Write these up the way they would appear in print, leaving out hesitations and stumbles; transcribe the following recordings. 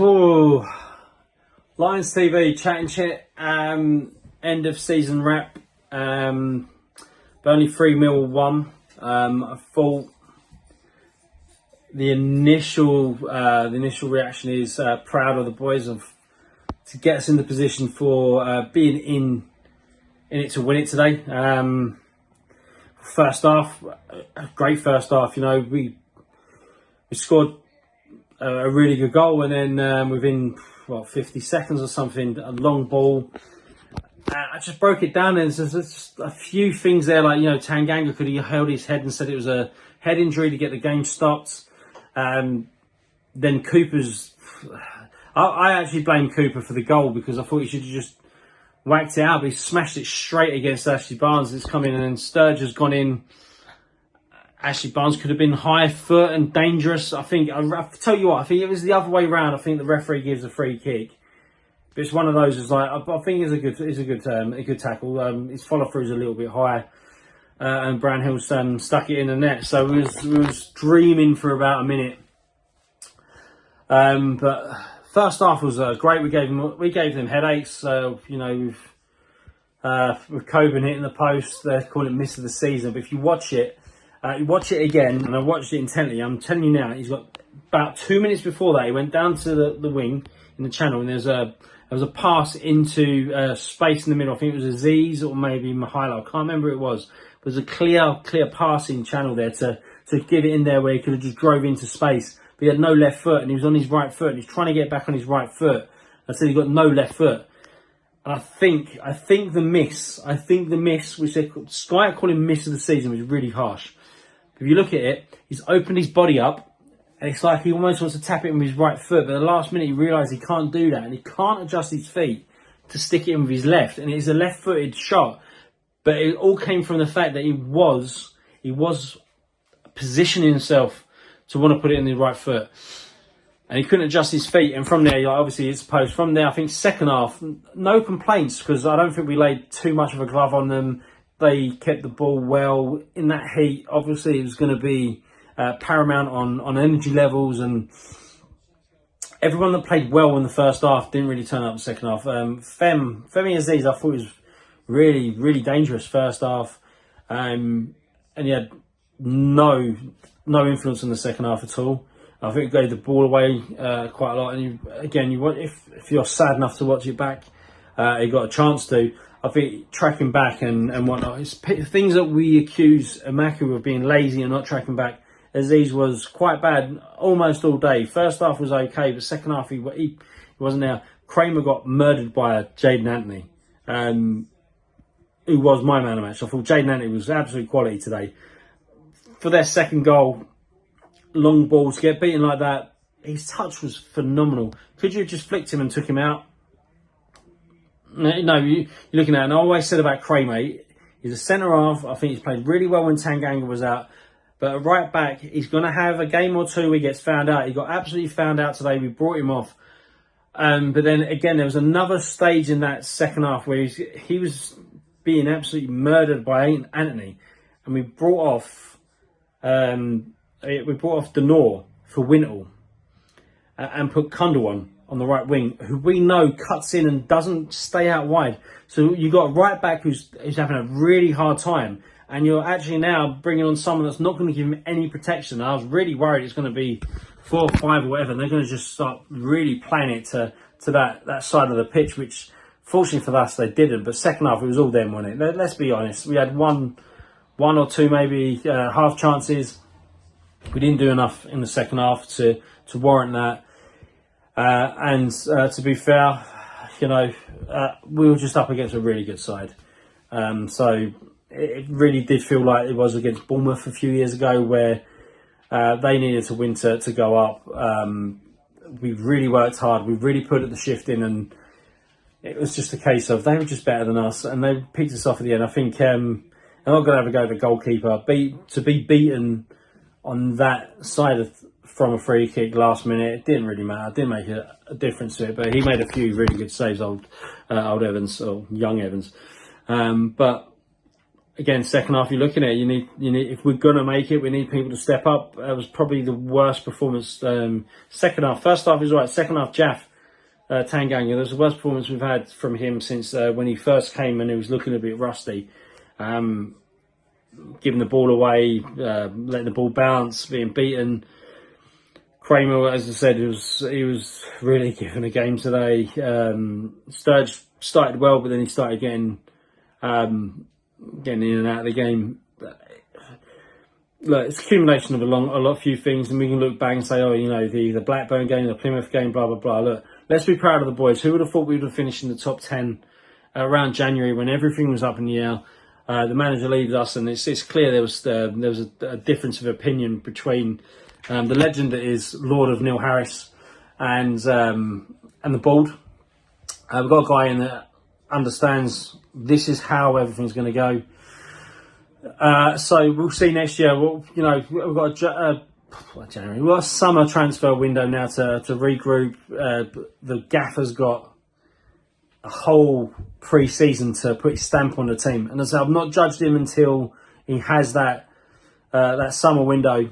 Oh, Lions TV, Chat and Chit, end of season wrap. Burnley 3 Millwall 1. I thought the initial reaction is proud of the boys to get us in the position for being in it to win it today. First half, a great first half. You know, we scored a really good goal, and then within 50 seconds or something, a long ball. I just broke it down, and there's just a few things there, like, you know, Tanganga could have held his head and said it was a head injury to get the game stopped. Then Cooper's, I actually blame Cooper for the goal, because I thought he should have just whacked it out, but he smashed it straight against Ashley Barnes. It's come in, and then Sturge has gone in. Ashley Barnes could have been high foot and dangerous. I think, I'll tell you what, I think it was the other way round. I think the referee gives a free kick. But it's one of those, it's like, I think it's a good tackle. His follow through is a little bit high, and Brownhill's stuck it in the net. So we was dreaming for about a minute. But first half was great. We gave them headaches. You know, with Coburn hitting the post, they call it miss of the season. But if you watch it again, and I watched it intently, I'm telling you now, he's got about 2 minutes before that, he went down to the wing in the channel, and there was a pass into space in the middle. I think it was Aziz or maybe Mihailo. I can't remember who it was. There's a clear passing channel there to give it in there, where he could have just drove into space. But he had no left foot, and he was on his right foot, and he's trying to get back on his right foot. I said he got no left foot. And I think the miss, which Sky call him miss of the season, was really harsh. If you look at it, he's opened his body up, and it's like he almost wants to tap it with his right foot, but at the last minute he realised he can't do that, and he can't adjust his feet to stick it in with his left, and it's a left-footed shot. But it all came from the fact that he was positioning himself to want to put it in the right foot, and he couldn't adjust his feet. And from there, obviously it's post. From there, I think second half, no complaints, because I don't think we laid too much of a glove on them. They kept the ball well in that heat. Obviously, it was going to be paramount on energy levels, and everyone that played well in the first half didn't really turn up in the second half. Femi Aziz, I thought was really, really dangerous first half, and he had no influence in the second half at all. I think he gave the ball away quite a lot, and if you're sad enough to watch it back, he got a chance to. I think tracking back and whatnot, it's things that we accuse Amaku of being lazy and not tracking back. Aziz was quite bad almost all day. First half was okay, but second half he wasn't there. Kramer got murdered by Jaden Anthony, who was my man of the match. I thought Jaden Anthony was absolute quality today. For their second goal, long balls, get beaten like that, his touch was phenomenal. Could you have just flicked him and took him out? No, you're looking at it, and I always said about Kramer, he's a centre-half. I think he's played really well when Tanganga was out. But at right back, he's going to have a game or two where he gets found out. He got absolutely found out today. We brought him off. But then again, there was another stage in that second half where he was being absolutely murdered by Anthony. And we brought off Denor for Wintle and put Kundal on the right wing, who we know cuts in and doesn't stay out wide. So you got a right back who's having a really hard time, and you're actually now bringing on someone that's not going to give him any protection. I was really worried it's going to be 4 or 5 or whatever, and they're going to just start really playing it to that side of the pitch, which fortunately for us they didn't. But second half it was all them, wasn't it? Let's be honest. We had one or two maybe half chances. We didn't do enough in the second half to warrant that. And to be fair, you know, we were just up against a really good side. So it really did feel like it was against Bournemouth a few years ago, where they needed to win to go up. We really worked hard. We really put the shift in, and it was just a case of they were just better than us, and they picked us off at the end. I think I'm not going to have a go at the goalkeeper. To be beaten on that side from a free kick last minute, it didn't really matter. It didn't make a difference to it, but he made a few really good saves, old Evans, or young Evans. But again, second half, you're looking at it, you need if we're gonna make it, we need people to step up. That was probably the worst performance. Second half, first half is right. Second half, Jaff Tanganga. That was the worst performance we've had from him since when he first came and he was looking a bit rusty. Giving the ball away, letting the ball bounce, being beaten. Kramer, as I said, he was really given a game today. Sturge started well, but then he started getting in and out of the game. Look, it's accumulation of a few things, and we can look back and say, oh, you know, the Blackburn game, the Plymouth game, blah blah blah. Look, let's be proud of the boys. Who would have thought we would have finished in the top 10 around January when everything was up in the air? The manager leaves us, and it's clear there was a difference of opinion between the legend that is Lord of Neil Harris and the board. We've got a guy in that understands this is how everything's going to go. So we'll see next year. Well, you know, we've got January. We've got a summer transfer window now to regroup. The gaffer's got a whole pre-season to put his stamp on the team, and as I said, I've not judged him until he has that summer window.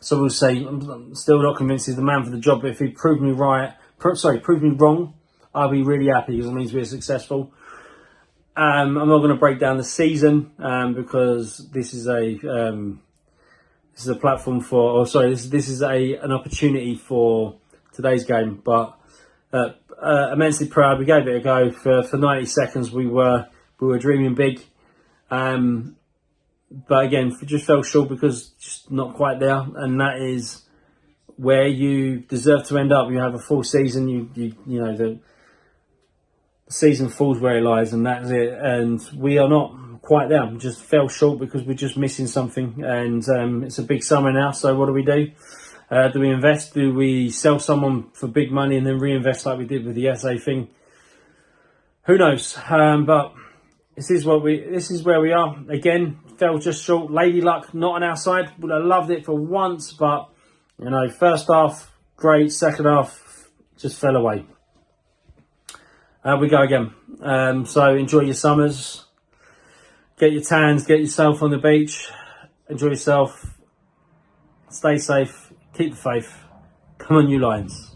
So we'll see. I'm still not convinced he's the man for the job, but if he proved me wrong, I'll be really happy because it means we're successful. I'm not going to break down the season because this is a platform for, this is an opportunity for today's game. But immensely proud. We gave it a go for 90 seconds. We were dreaming big, but again, just fell short because just not quite there. And that is where you deserve to end up. You have a full season. You know the season falls where it lies, and that's it. And we are not quite there. We just fell short because we're just missing something. And it's a big summer now. So what do? Do we invest? Do we sell someone for big money and then reinvest like we did with the SA thing? Who knows? But this is where we are. Again, fell just short. Lady luck not on our side. Would have loved it for once, but you know, first half great, second half just fell away. We go again. So enjoy your summers. Get your tans. Get yourself on the beach. Enjoy yourself. Stay safe. Keep the faith. Come on, you Lions.